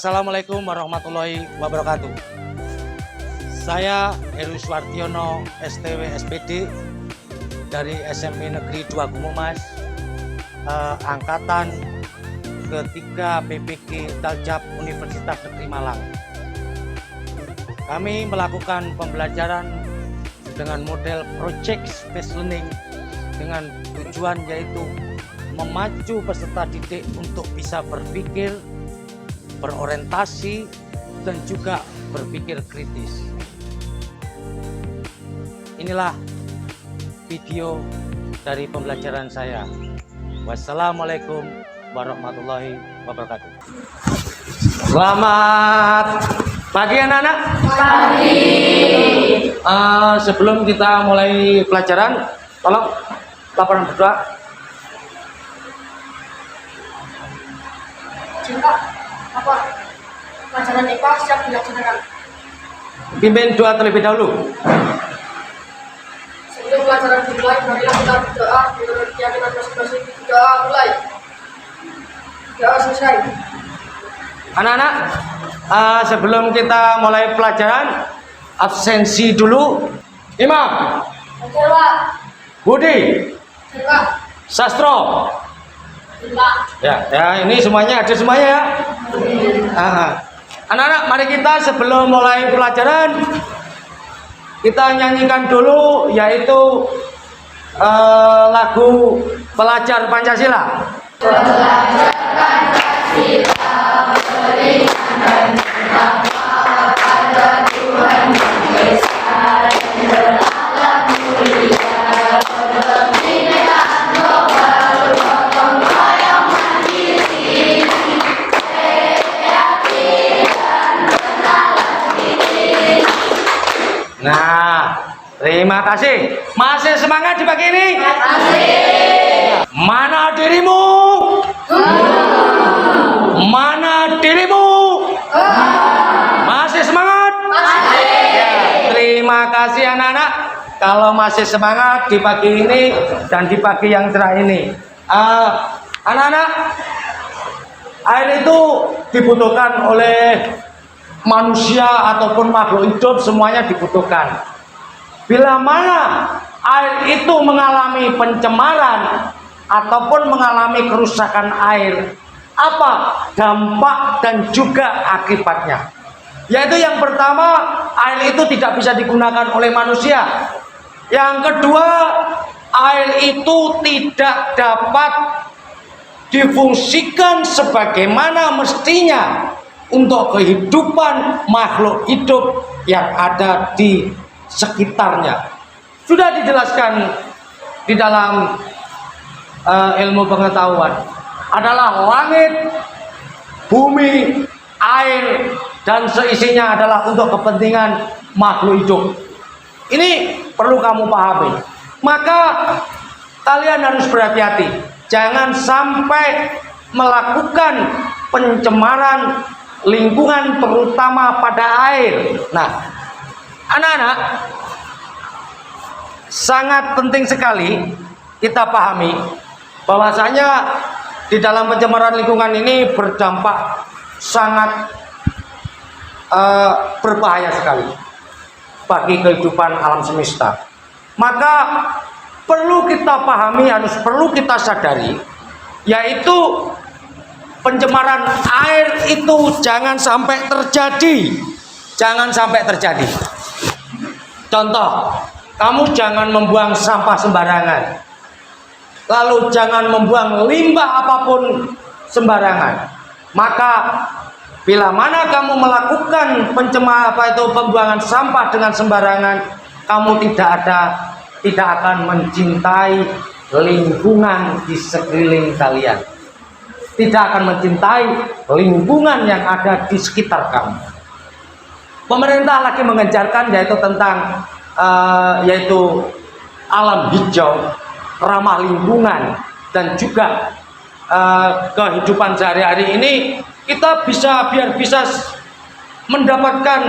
Assalamualaikum warahmatullahi wabarakatuh. Saya Heru Swartiono, STW SPD dari SMP Negeri 2 Gumumas, angkatan ketiga PPG Taljab Universitas Negeri Malang. Kami melakukan pembelajaran dengan model project based learning dengan tujuan yaitu memacu peserta didik untuk bisa berpikir, berorientasi, dan juga berpikir kritis. Inilah video dari pembelajaran saya. Wassalamualaikum warahmatullahi wabarakatuh. Selamat pagi anak-anak. Pagi. Sebelum kita mulai pelajaran, tolong laporan berdoa. Jika pelajaran IPA siap dilaksanakan. Pimpin doa terlebih dahulu. Sebelum pelajaran dimulai, marilah kita berdoa menurut keyakinan masing-masing. Doa mulai. Doa selesai. Anak-anak, sebelum kita mulai pelajaran, absensi dulu. Imam, Pak. Budi, Pak. Sastro. Pak. Ya, ini semuanya ada semuanya ya. Anak-anak, mari kita sebelum mulai pelajaran kita nyanyikan dulu yaitu lagu Pelajar Pancasila. Pelajar Pancasila berikan dan bertakwa pada Tuhan Yang Esa dan beralam mulia kebinekaan global gotong royong mandiri kreatif dan bernalar diri. Nah, terima kasih. Masih semangat di pagi ini? Masih. Mana dirimu? Mana dirimu? Masih semangat? Masih. Ya, terima kasih anak-anak. Kalau masih semangat di pagi ini dan di pagi yang cerah ini. Anak-anak, air itu dibutuhkan oleh manusia ataupun makhluk hidup, semuanya dibutuhkan. Bila mana air itu mengalami pencemaran ataupun mengalami kerusakan air, apa dampak dan juga akibatnya? Yaitu yang pertama, air itu tidak bisa digunakan oleh manusia. Yang kedua, air itu tidak dapat difungsikan sebagaimana mestinya untuk kehidupan makhluk hidup yang ada di sekitarnya. Sudah dijelaskan di dalam ilmu pengetahuan adalah langit, bumi, air, dan seisinya adalah untuk kepentingan makhluk hidup. Ini perlu kamu pahami. Maka kalian harus berhati-hati. Jangan sampai melakukan pencemaran lingkungan terutama pada air. Nah, anak-anak, sangat penting sekali kita pahami bahwasanya di dalam pencemaran lingkungan ini berdampak sangat berbahaya sekali bagi kehidupan alam semesta. Maka perlu kita pahami, perlu kita sadari, yaitu pencemaran air itu jangan sampai terjadi. Jangan sampai terjadi. Contoh, kamu jangan membuang sampah sembarangan. Lalu jangan membuang limbah apapun sembarangan. Maka bila mana kamu melakukan pembuangan sampah dengan sembarangan, kamu tidak akan mencintai lingkungan di sekeliling kalian. Tidak akan mencintai lingkungan yang ada di sekitar kamu. Pemerintah lagi mengencarkan yaitu tentang yaitu alam hijau, ramah lingkungan, dan juga kehidupan sehari-hari ini kita biar bisa mendapatkan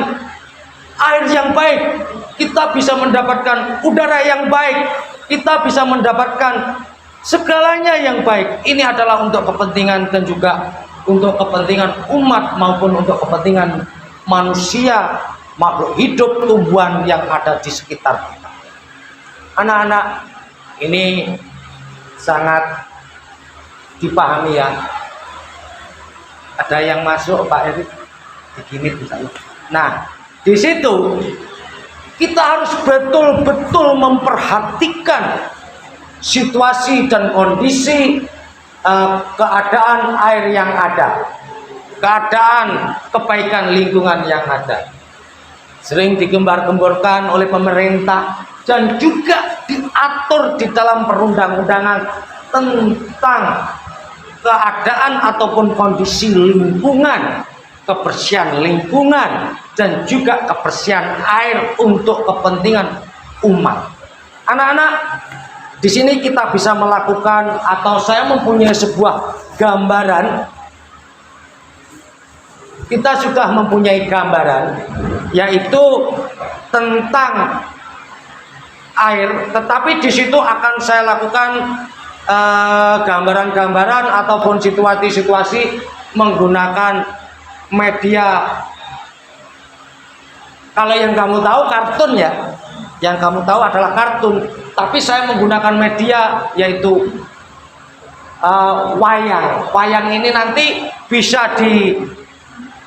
air yang baik, kita bisa mendapatkan udara yang baik, kita bisa mendapatkan segalanya yang baik. Ini adalah untuk kepentingan dan juga untuk kepentingan umat maupun untuk kepentingan manusia, makhluk hidup, tumbuhan yang ada di sekitar kita. Anak-anak, ini sangat dipahami ya. Ada yang masuk Pak Erik begini misalnya. Nah, di situ kita harus betul-betul memperhatikan situasi dan kondisi keadaan air yang ada, keadaan kebaikan lingkungan yang ada. Sering digembar-gemborkan oleh pemerintah dan juga diatur di dalam perundang-undangan tentang keadaan ataupun kondisi lingkungan, kebersihan lingkungan dan juga kebersihan air untuk kepentingan umat. Anak-anak, di sini kita bisa melakukan, atau saya mempunyai sebuah gambaran. Kita sudah mempunyai gambaran, yaitu tentang air, tetapi di situ akan saya lakukan gambaran-gambaran ataupun situasi-situasi menggunakan media. Kalau yang kamu tahu kartun ya, yang kamu tahu adalah kartun, tapi saya menggunakan media yaitu wayang. Wayang ini nanti bisa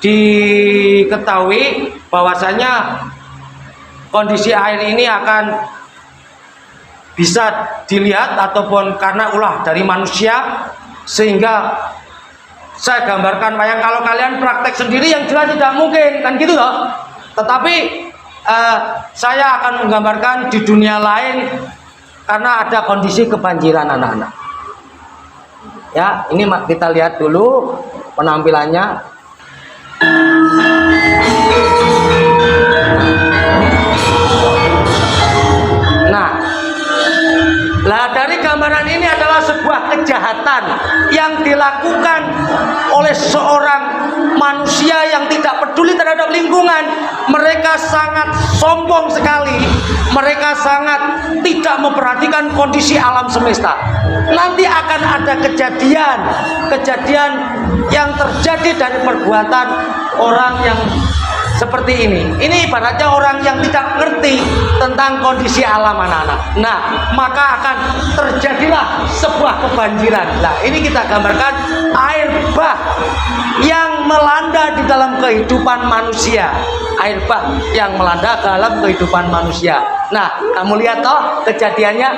diketahui bahwasanya kondisi air ini akan bisa dilihat ataupun karena ulah dari manusia, sehingga saya gambarkan wayang. Kalau kalian praktek sendiri yang jelas tidak mungkin kan gitu loh, tetapi saya akan menggambarkan di dunia lain karena ada kondisi kebanjiran anak-anak ya. Ini kita lihat dulu penampilannya. Nah, dari gambaran ini adalah sebuah kejahatan yang dilakukan oleh seorang manusia yang tidak peduli terhadap lingkungan. Mereka sangat sombong sekali. Mereka sangat tidak memperhatikan kondisi alam semesta. Nanti akan ada kejadian yang terjadi dari perbuatan orang yang seperti ini. Ini ibaratnya orang yang tidak ngerti tentang kondisi alam anak-anak. Nah, maka akan terjadilah sebuah kebanjiran. Nah, ini kita gambarkan air bah yang melanda di dalam kehidupan manusia. Air bah yang melanda dalam kehidupan manusia. Nah, kamu lihat toh kejadiannya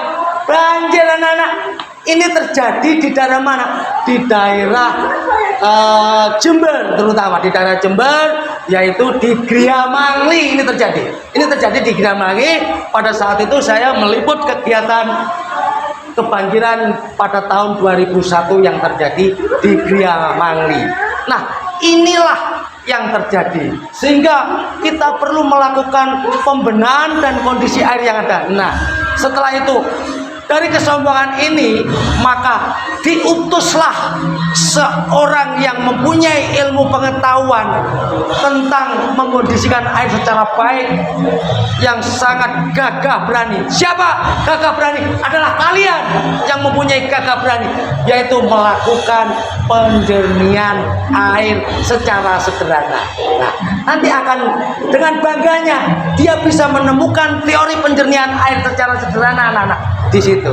banjir anak-anak. Ini terjadi di daerah mana? Di daerah Jember, terutama di daerah Jember, yaitu di Gria Mangli. Ini terjadi di Gria Mangli. Pada saat itu saya meliput kegiatan kebanjiran pada tahun 2001 yang terjadi di Gria Mangli. Nah, inilah yang terjadi, sehingga kita perlu melakukan pembenahan dan kondisi air yang ada. Nah, setelah itu dari kesombongan ini, maka diutuslah seorang yang mempunyai ilmu pengetahuan tentang mengkondisikan air secara baik, yang sangat gagah berani. Siapa gagah berani? Adalah kalian yang mempunyai gagah berani, yaitu melakukan penjernihan air secara sederhana. Nah, nanti akan dengan bangganya dia bisa menemukan teori penjernihan air secara sederhana anak-anak. Di situ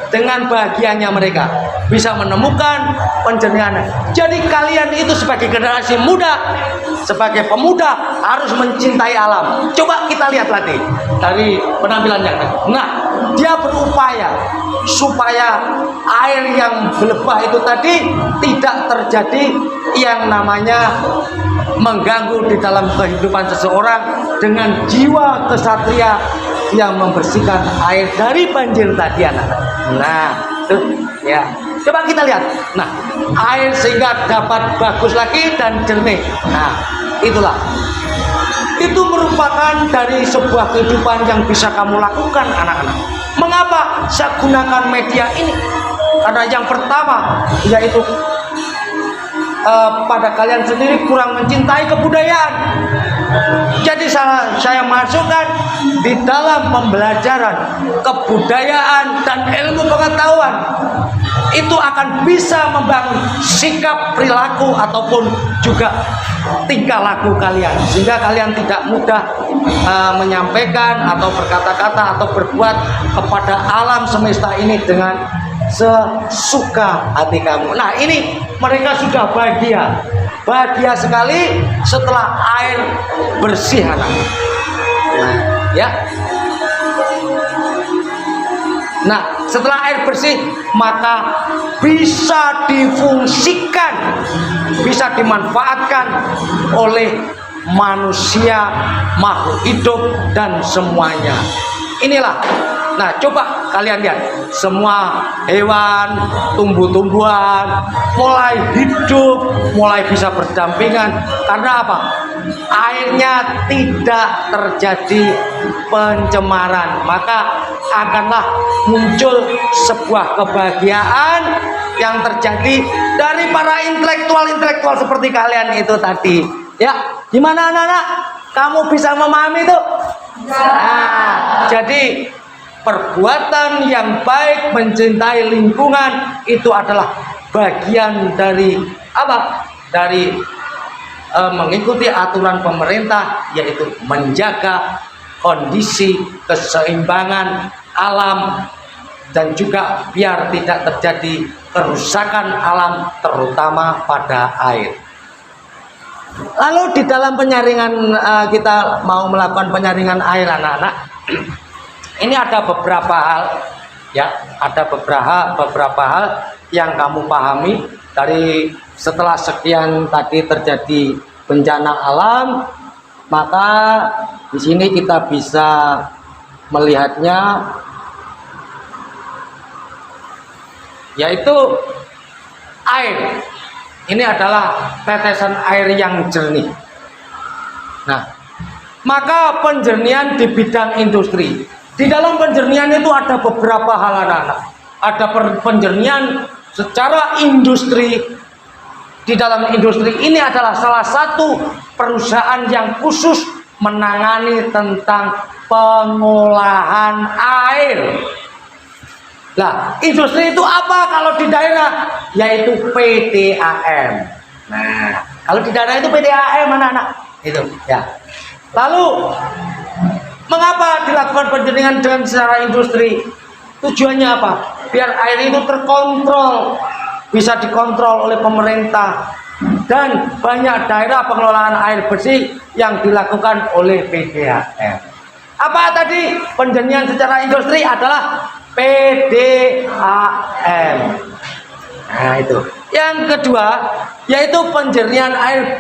dengan bahagianya mereka bisa menemukan penjernihan. Jadi kalian itu sebagai generasi muda, sebagai pemuda harus mencintai alam. Coba kita lihat lagi dari penampilannya. Nah, dia berupaya supaya air yang berlebah itu tadi tidak terjadi yang namanya mengganggu di dalam kehidupan seseorang dengan jiwa kesatria yang membersihkan air dari banjir tadi anak-anak. Nah, tuh ya. Coba kita lihat. Nah, air sehingga dapat bagus lagi dan jernih. Nah, itulah. Itu merupakan dari sebuah kehidupan yang bisa kamu lakukan anak-anak. Mengapa saya gunakan media ini? Karena yang pertama yaitu pada kalian sendiri kurang mencintai kebudayaan. Jadi saya masukkan di dalam pembelajaran kebudayaan dan ilmu pengetahuan itu akan bisa membangun sikap, perilaku ataupun juga tingkah laku kalian, sehingga kalian tidak mudah menyampaikan atau berkata-kata atau berbuat kepada alam semesta ini dengan sesuka hati kamu. Nah, ini mereka sudah bahagia sekali setelah air bersih, anak. Nah, ya. Nah, setelah air bersih maka bisa difungsikan, bisa dimanfaatkan oleh manusia, makhluk hidup dan semuanya. Inilah. Nah, coba kalian lihat, semua hewan, tumbuh-tumbuhan mulai hidup, mulai bisa berdampingan. Karena apa? Airnya tidak terjadi pencemaran, maka akanlah muncul sebuah kebahagiaan yang terjadi dari para intelektual seperti kalian itu tadi. Ya, gimana anak-anak? Kamu bisa memahami itu? Nah, jadi perbuatan yang baik, mencintai lingkungan itu adalah bagian dari apa? Dari mengikuti aturan pemerintah, yaitu menjaga kondisi keseimbangan alam dan juga biar tidak terjadi kerusakan alam, terutama pada air. Lalu di dalam penyaringan, kita mau melakukan penyaringan air, anak-anak. Ini ada beberapa hal, ya, ada beberapa hal yang kamu pahami dari setelah sekian tadi terjadi bencana alam, maka di sini kita bisa melihatnya, yaitu air. Ini adalah tetesan air yang jernih. Nah, maka penjernihan di bidang industri. Di dalam penjernihan itu ada beberapa hal, anak-anak. Ada penjernihan secara industri. Di dalam industri ini adalah salah satu perusahaan yang khusus menangani tentang pengolahan air. Nah, industri itu apa kalau di daerah? Yaitu PDAM. Nah, kalau di daerah itu PDAM, anak-anak. Itu, ya. Lalu, mengapa dilakukan penjernihan dengan secara industri? Tujuannya apa? Biar air itu terkontrol, bisa dikontrol oleh pemerintah. Dan banyak daerah pengelolaan air bersih yang dilakukan oleh PDAM. Apa tadi? Penjernihan secara industri adalah PDAM. Nah, itu. Yang kedua, yaitu penjernihan air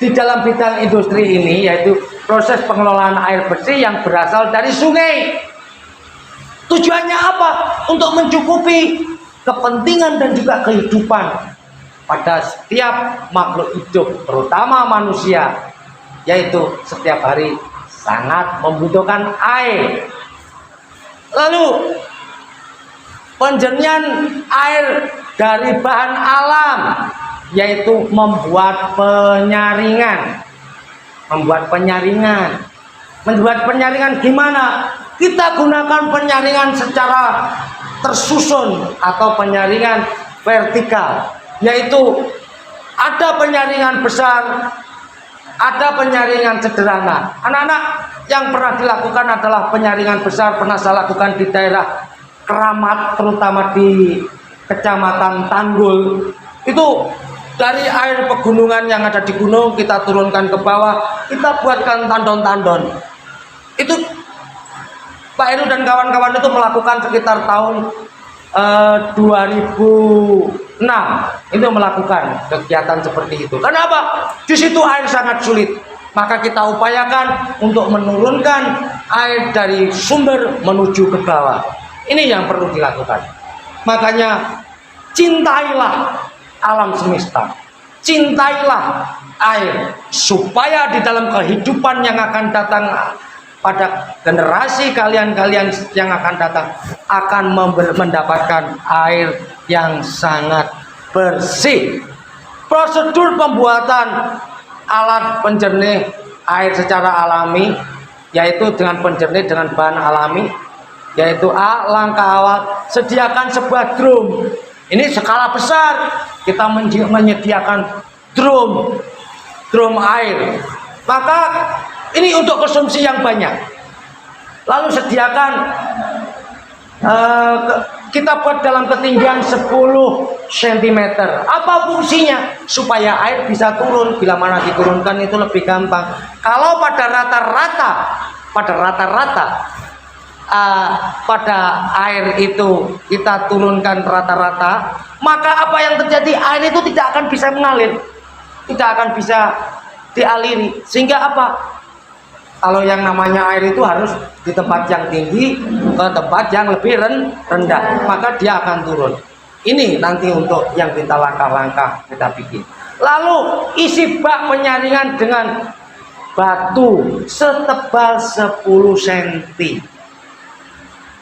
di dalam bidang industri ini, yaitu proses pengelolaan air bersih yang berasal dari sungai. Tujuannya apa? Untuk mencukupi kepentingan dan juga kehidupan pada setiap makhluk hidup, terutama manusia, yaitu setiap hari sangat membutuhkan air. Lalu penjernihan air dari bahan alam, yaitu membuat penyaringan. Membuat penyaringan gimana? Kita gunakan penyaringan secara tersusun atau penyaringan vertikal, yaitu ada penyaringan besar, ada penyaringan sederhana. Anak-anak, yang pernah dilakukan adalah penyaringan besar, pernah saya lakukan di daerah Keramat, terutama di Kecamatan Tanggul. Itu dari air pegunungan yang ada di gunung kita turunkan ke bawah, kita buatkan tandon-tandon. Itu Pak Heru dan kawan-kawan itu melakukan sekitar tahun 2006 itu melakukan kegiatan seperti itu. Kenapa? Di situ air sangat sulit, maka kita upayakan untuk menurunkan air dari sumber menuju ke bawah. Ini yang perlu dilakukan. Makanya cintailah alam semesta, cintailah air, supaya di dalam kehidupan yang akan datang pada generasi kalian yang akan datang akan mendapatkan air yang sangat bersih. Prosedur pembuatan alat penjernih air secara alami yaitu dengan penjernih dengan bahan alami. Yaitu A, langkah awal, sediakan sebuah drum. Ini skala besar, kita menyediakan drum air. Maka ini untuk konsumsi yang banyak. Lalu sediakan kita buat dalam ketinggian 10 cm. Apa fungsinya? Supaya air bisa turun. Bila mana diturunkan itu lebih gampang. Kalau pada rata-rata pada air itu kita turunkan rata-rata, maka apa yang terjadi? Air itu tidak akan bisa mengalir, tidak akan bisa dialiri. Sehingga apa? Kalau yang namanya air itu harus di tempat yang tinggi ke tempat yang lebih rendah, maka dia akan turun. Ini nanti untuk yang kita langkah-langkah kita bikin. Lalu isi bak penyaringan dengan batu setebal 10 cm.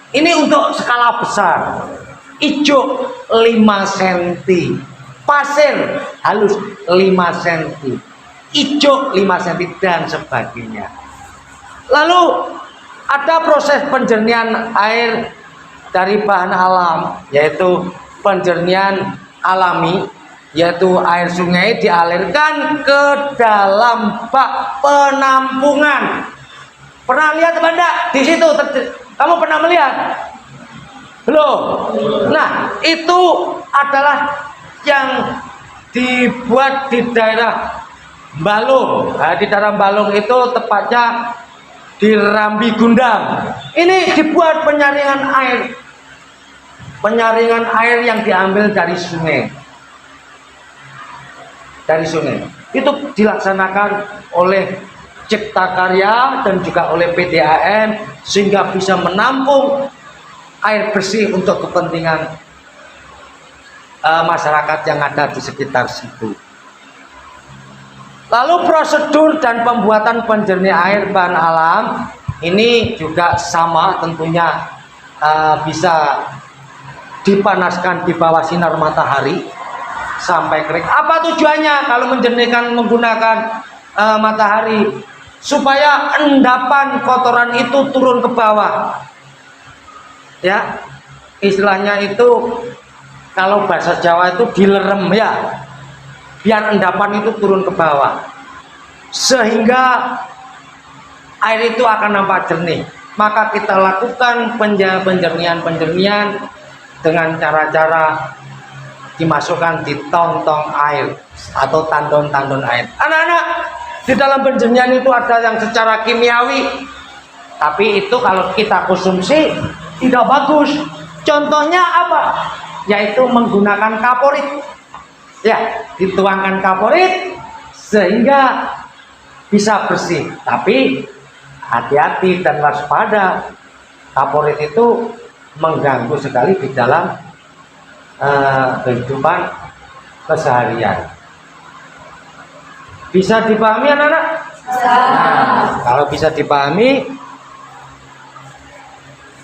Ini untuk skala besar. Ijuk 5 cm, pasir halus 5 cm, ijuk 5 cm dan sebagainya. Lalu ada proses penjernihan air dari bahan alam, yaitu penjernihan alami, yaitu air sungai dialirkan ke dalam bak penampungan. Pernah lihat apa enggak? Di situ kamu pernah melihat? Belum. Nah, itu adalah yang dibuat di daerah Balung. Nah, di daerah Balung itu tepatnya di Rambi Gundang. Ini dibuat penyaringan air yang diambil dari sungai. Dari sungai. Itu dilaksanakan oleh Cipta Karya dan juga oleh PDAM sehingga bisa menampung air bersih untuk kepentingan masyarakat yang ada di sekitar situ. Lalu prosedur dan pembuatan penjernih air bahan alam ini juga sama, tentunya bisa dipanaskan di bawah sinar matahari sampai kering. Apa tujuannya kalau menjernihkan menggunakan matahari? Supaya endapan kotoran itu turun ke bawah. Ya, istilahnya itu kalau bahasa Jawa itu dilerem ya, biar endapan itu turun ke bawah, sehingga air itu akan nampak jernih. Maka kita lakukan penjernihan dengan cara-cara dimasukkan di tong-tong air atau tandon-tandon air. Anak-anak, di dalam penjernihan itu ada yang secara kimiawi, tapi itu kalau kita konsumsi tidak bagus. Contohnya apa? Yaitu menggunakan kaporit. Ya, dituangkan kaporit sehingga bisa bersih. Tapi hati-hati dan waspada. Kaporit itu mengganggu sekali di dalam kehidupan keseharian. Bisa dipahami anak-anak? Nah, kalau bisa dipahami,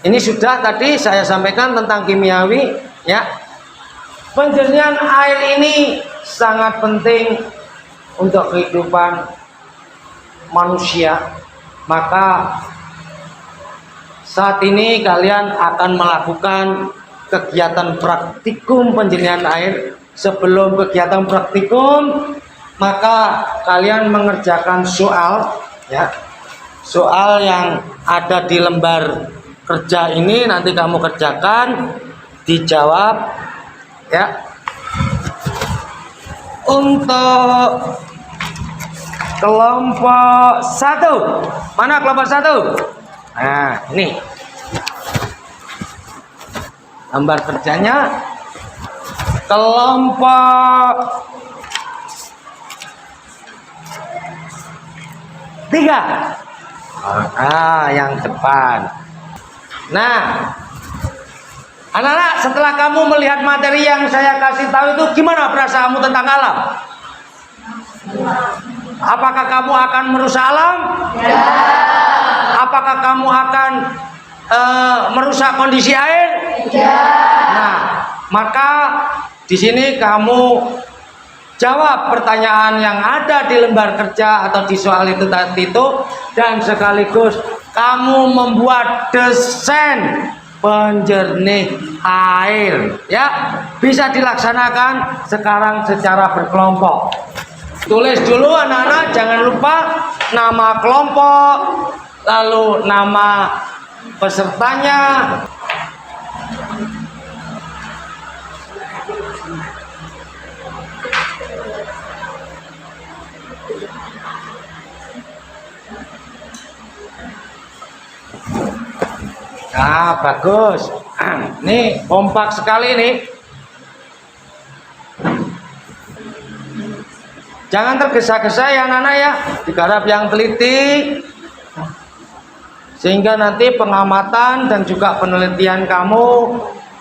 ini sudah tadi saya sampaikan tentang kimiawi, ya. Penjernihan air ini sangat penting untuk kehidupan manusia. Maka saat ini kalian akan melakukan kegiatan praktikum penjernihan air. Sebelum kegiatan praktikum, maka kalian mengerjakan soal, ya, soal yang ada di lembar kerja ini nanti kamu kerjakan, dijawab, ya. Untuk kelompok 1, mana kelompok 1? Nah, ini lembar kerjanya. Kelompok 3. Yang depan. Nah, anak-anak, setelah kamu melihat materi yang saya kasih tahu itu, gimana perasaanmu tentang alam? Apakah kamu akan merusak alam? Ya. Apakah kamu akan merusak kondisi air? Ya. Nah, maka di sini kamu jawab pertanyaan yang ada di lembar kerja atau di soal itu tadi itu, dan sekaligus kamu membuat desain penjernih air, ya. Bisa dilaksanakan sekarang secara berkelompok. Tulis dulu anak-anak, jangan lupa nama kelompok, lalu nama pesertanya. Nah, bagus. Nih, kompak sekali nih. Jangan tergesa-gesa ya anak-anak ya. Digarap yang teliti. Sehingga nanti pengamatan dan juga penelitian kamu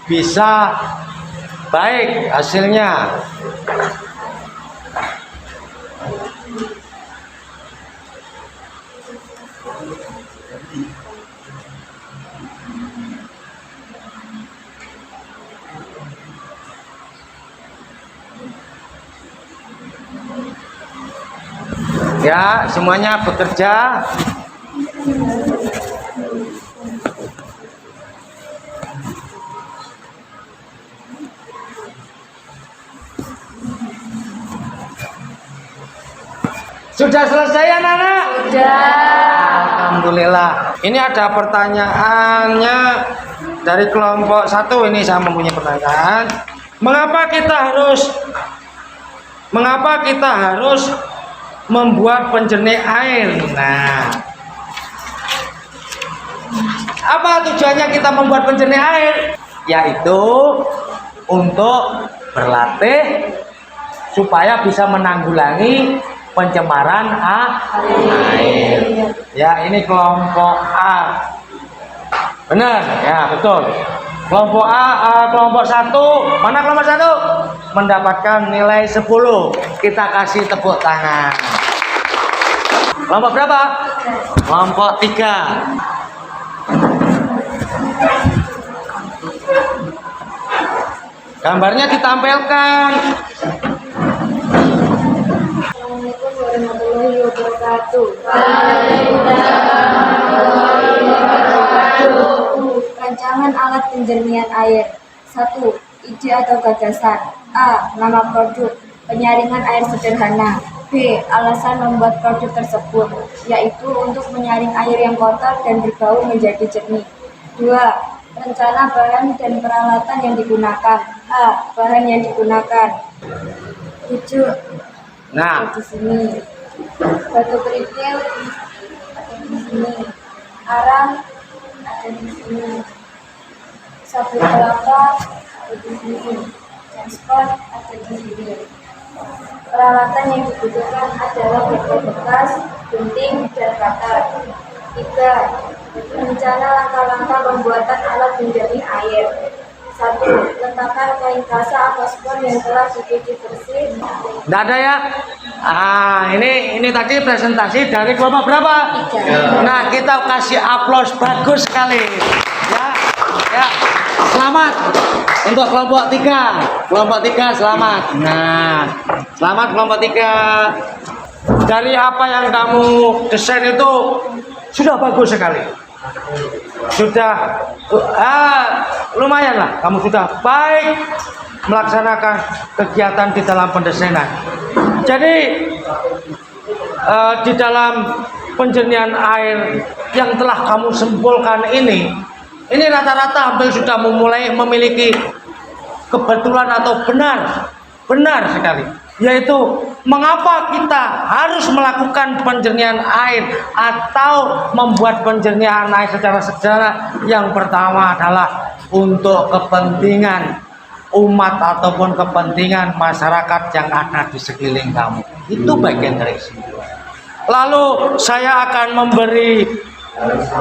bisa baik hasilnya. Ya, semuanya bekerja. Sudah selesai anak-anak? Sudah. Alhamdulillah. Ini ada pertanyaannya dari kelompok 1. Ini saya mempunyai pertanyaan. Mengapa kita harus membuat penjernih air? Nah, apa tujuannya kita membuat penjernih air? Yaitu untuk berlatih supaya bisa menanggulangi pencemaran air. Ya, ini kelompok A. Benar, ya betul. Kelompok A, kelompok 1. Mana kelompok 1? Mendapatkan nilai 10. Kita kasih tepuk tangan. Kelompok berapa? Kelompok 3. Gambarnya ditampilkan. Assalamualaikum warahmatullahi wabarakatuh. Rancangan alat penjernihan air. 1. Ide atau gagasan. A. Nama produk. Penyaringan air sederhana. B. Alasan membuat produk tersebut, yaitu untuk menyaring air yang kotor dan berbau menjadi jernih. 2. Rencana bahan dan peralatan yang digunakan. A. Bahan yang digunakan. 7. Nah, Di sini batu kerikil ada di sini, arang ada di sini, sabut kelapa ada di sini, transport ada di sini. Peralatan yang dibutuhkan adalah bekas, gunting, dan cutter. 3. Rencana langkah-langkah pembuatan alat penjernih air. 1. Letakkan kain kasa atau spons yang telah dicuci bersih. enggak ada ya? Ini tadi presentasi dari kelompok berapa? 3. Nah, kita kasih aplaus bagus sekali. Ya, ya. Selamat untuk kelompok 3. Kelompok 3 selamat. Nah, selamat kelompok 3. Dari apa yang kamu desain itu sudah bagus sekali. Sudah lumayan lah, kamu sudah baik melaksanakan kegiatan di dalam pendesainan. Jadi di dalam penjernihan air yang telah kamu simpulkan ini rata-rata hampir sudah memulai memiliki kebetulan atau benar sekali, yaitu mengapa kita harus melakukan penjernihan air atau membuat penjernihan air secara sederhana. Yang pertama adalah untuk kepentingan umat ataupun kepentingan masyarakat yang ada di sekeliling kamu. Itu bagian dari sini. Lalu saya akan memberi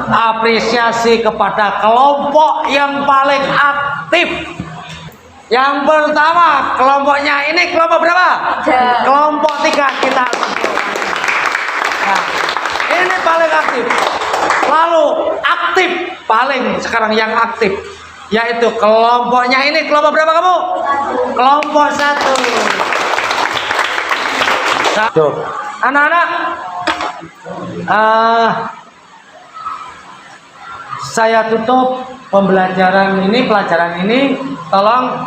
apresiasi kepada kelompok yang paling aktif. Yang pertama, kelompoknya ini kelompok berapa? 3. Kelompok 3 kita. Nah, ini paling aktif. Lalu aktif paling sekarang yang aktif, yaitu kelompoknya ini kelompok berapa kamu? Kelompok 1. Anak-anak, saya tutup pelajaran ini. Tolong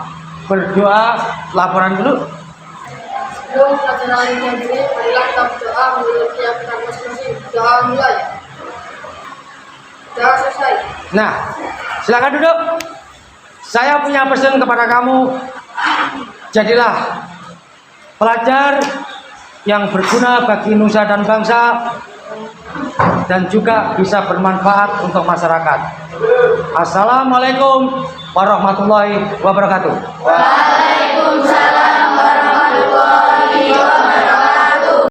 berdoa, laporan dulu. Sebelum pelajaran ini dihadiri, marilah kita berdoa menurut keyakinan masing-masing. Doa mulai. Doa selesai. Nah, silakan duduk. Saya punya pesan kepada kamu. Jadilah pelajar yang berguna bagi nusa dan bangsa dan juga bisa bermanfaat untuk masyarakat. Assalamualaikum warahmatullahi wabarakatuh. Waalaikumsalam.